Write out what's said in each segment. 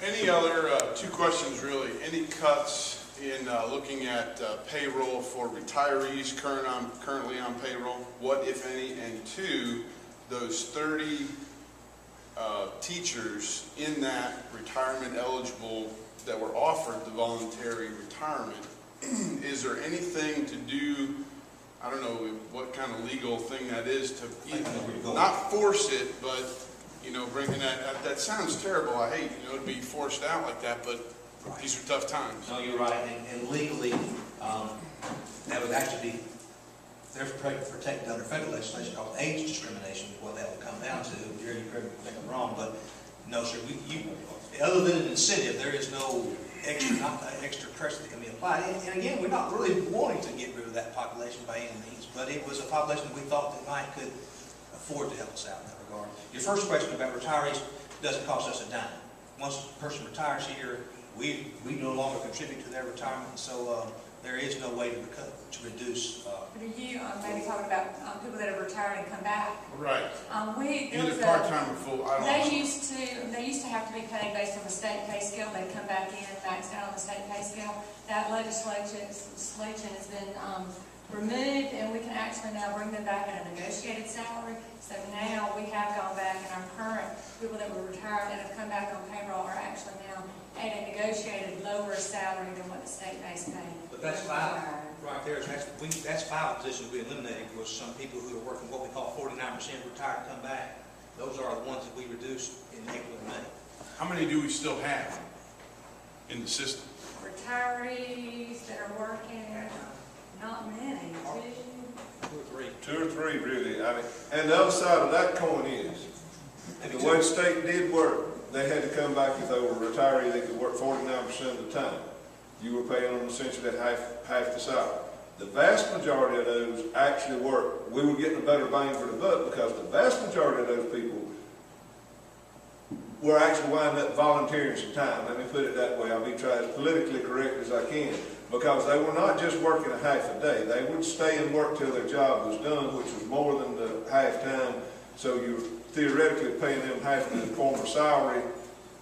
Any other, two questions really, any cuts in looking at payroll for retirees currently on payroll? What, if any? And two, those 30 teachers in that retirement eligible that were offered the voluntary retirement, is there anything to do, I don't know what kind of legal thing that is, to not force it, but you know, bringing that sounds terrible. I hate, you know, to be forced out like that, but right. These are tough times. No, you're right, and legally, that would actually be, they're protected under federal legislation called age discrimination, is what that would come down to. You're correct me if I'm wrong, but no, sir, other than an incentive, there is no extra pressure that can be applied. And again, we're not really wanting to get rid of that population by any means, but it was a population we thought that might could afford to help us out in that regard. Your first question about retirees doesn't cost us a dime. Once a person retires here, we no longer contribute to their retirement, so there is no way to reduce. But are you maybe talking about people that have retired and come back? Right. Either part-time or full. They used to have to be paid based on the state pay scale. They come back in maxed out on the state pay scale. That legislation has been removed, and we can actually now bring them back at a negotiated salary. So now we have gone back, and our current people that were retired and have come back on payroll are actually now at a negotiated lower salary than what the state base paid. But that's five right there. That's five positions we eliminated was some people who are working what we call 49% retired come back. Those are the ones that we reduced in April and May. How many do we still have in the system? Retirees that are working, not many. Two or three, really. I mean, and the other side of that coin is, the way the state did work, they had to come back if they were a retiree, they could work 49% of the time. You were paying them essentially half the salary. The vast majority of those actually worked. We were getting a better bang for the buck because the vast majority of those people were actually winding up volunteering some time. Let me put it that way. I'll be trying as politically correct as I can. Because they were not just working a half a day. They would stay and work till their job was done, which was more than the half time. So you're theoretically paying them half the former salary,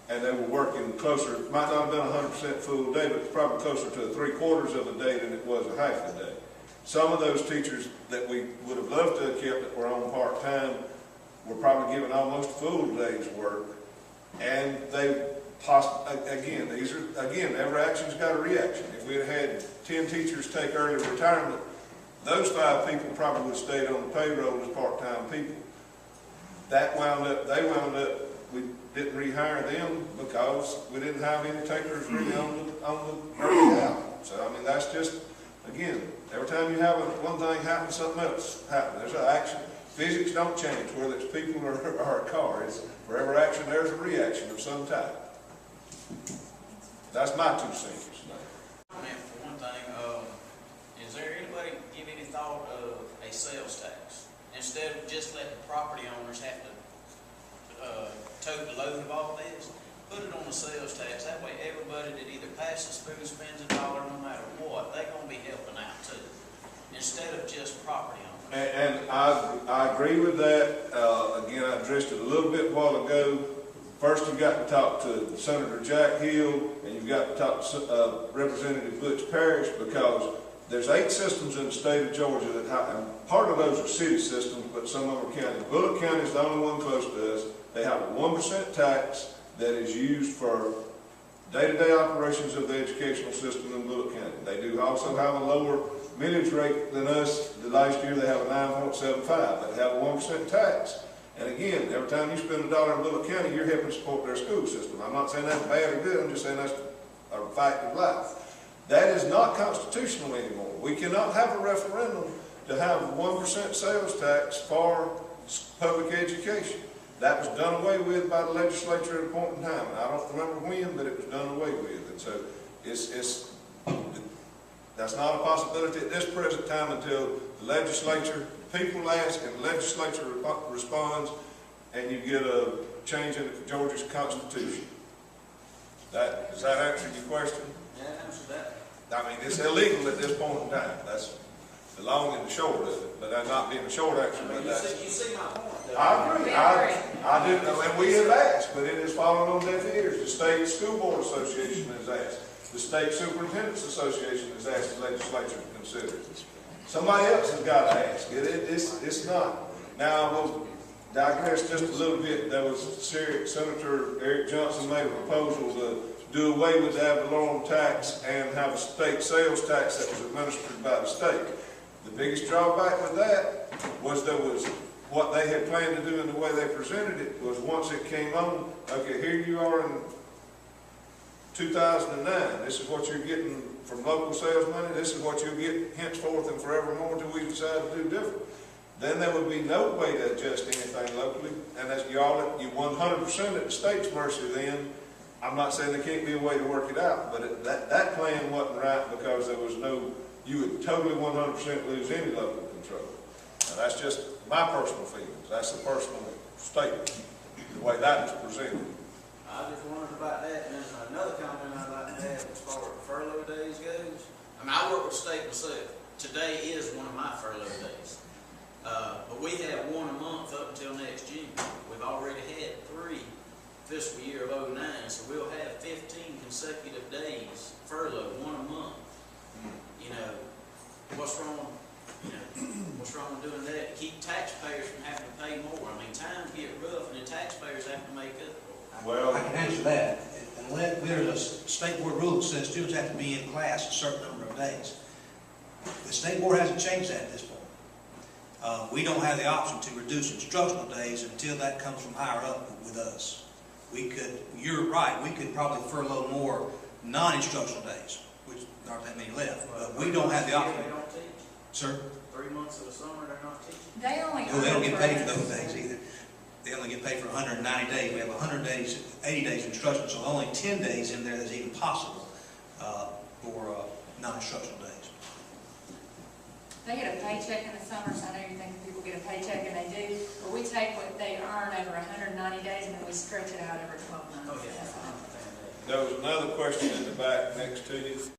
and they were working closer, might not have been 100% full day, but it's probably closer to 3/4 of a day than it was a half a day. Some of those teachers that we would have loved to have kept that were on part-time were probably given almost a full day's work, and they again, every action's got a reaction. If we had had 10 teachers take early retirement, those 5 people probably would have stayed on the payroll as part-time people. They wound up, we didn't rehire them because we didn't have any takers really on the early out. So, I mean, that's just, again, every time you have one thing happen, something else happens. There's an action. Physics don't change, whether it's people or a car. It's for every action, there's a reaction of some type. That's my 2 cents. For one thing, is there anybody give any thought of a sales tax? Instead of just letting property owners have to tote the load of all this, put it on the sales tax. That way everybody that either passes through spends $1 no matter what, they're going to be helping out too, instead of just property owners. And I agree with that. Again, I addressed it a little bit a while ago. First, you've got to talk to Senator Jack Hill, and you've got to talk to Representative Butch Parrish, because there's 8 systems in the state of Georgia that and part of those are city systems, but some of them are county. Bullock County is the only one close to us. They have a 1% tax that is used for day-to-day operations of the educational system in Bullock County. They do also have a lower millage rate than us. The last year they have a 9.75, but they have a 1% tax. And again, every time you spend $1 in Bullock County, you're helping support their school system. I'm not saying that's bad or good, I'm just saying that's a fact of life. That is not constitutional anymore. We cannot have a referendum to have a 1% sales tax for public education. That was done away with by the legislature at a point in time. And I don't remember when, but it was done away with. And so that's not a possibility at this present time until the legislature, people ask and the legislature responds, and you get a change in Georgia's constitution. Does that answer your question? Yeah, answer that. I mean, it's illegal at this point in time. That's the long and the short of it, but that not being the short answer. I mean, you see my point, though. I agree. I didn't know, and we have asked, but it has fallen on deaf ears. The State School Board Association has asked. The State Superintendent's Association has asked the legislature to consider it. Somebody else has got to ask it. It's not. Now, we'll digress just a little bit. There was Senator Eric Johnson made a proposal to do away with the ad valorem tax and have a state sales tax that was administered by the state. The biggest drawback with that was what they had planned to do in the way they presented it was once it came on, okay, here you are in 2009, this is what you're getting from local sales money, this is what you'll get henceforth and forevermore until we decide to do different. Then there would be no way to adjust anything locally, and that's you 100% at the state's mercy then. I'm not saying there can't be a way to work it out, but that plan wasn't right because there was you would totally 100% lose any local control. Now that's just my personal feelings, that's a personal statement, the way that was presented. I just wondered about that, and then another comment I'd like to have as far as furlough days goes. I mean, I work with the state myself. Today is one of my furlough days. But we have one a month up until next June. We've already had 3 fiscal year of 2009, so we'll have 15 consecutive days furlough, one a month. You know, what's wrong? You know, what's wrong with doing that? Keep taxpayers from having to pay more. I mean, times get rough, and the taxpayers have to make up. Well, I can answer that. Unless there's a state board rule that says students have to be in class a certain number of days. The state board hasn't changed that at this point. We don't have the option to reduce instructional days until that comes from higher up with us. You're right, we could probably furlough more non-instructional days, which aren't that many left, but we don't have the option. They don't teach. Sir? 3 months of the summer, they're not teaching. They only. No, they don't get paid for those days either. They only get paid for 190 days. We have 100 days, 80 days of instruction, so only 10 days in there that's even possible for non-instructional days. They get a paycheck in the summer, so I know you think people get a paycheck, and they do, but we take what they earn over 190 days, and then we stretch it out over 12 months. Oh, yeah. That's all. I understand that. There was another question in the back next to you.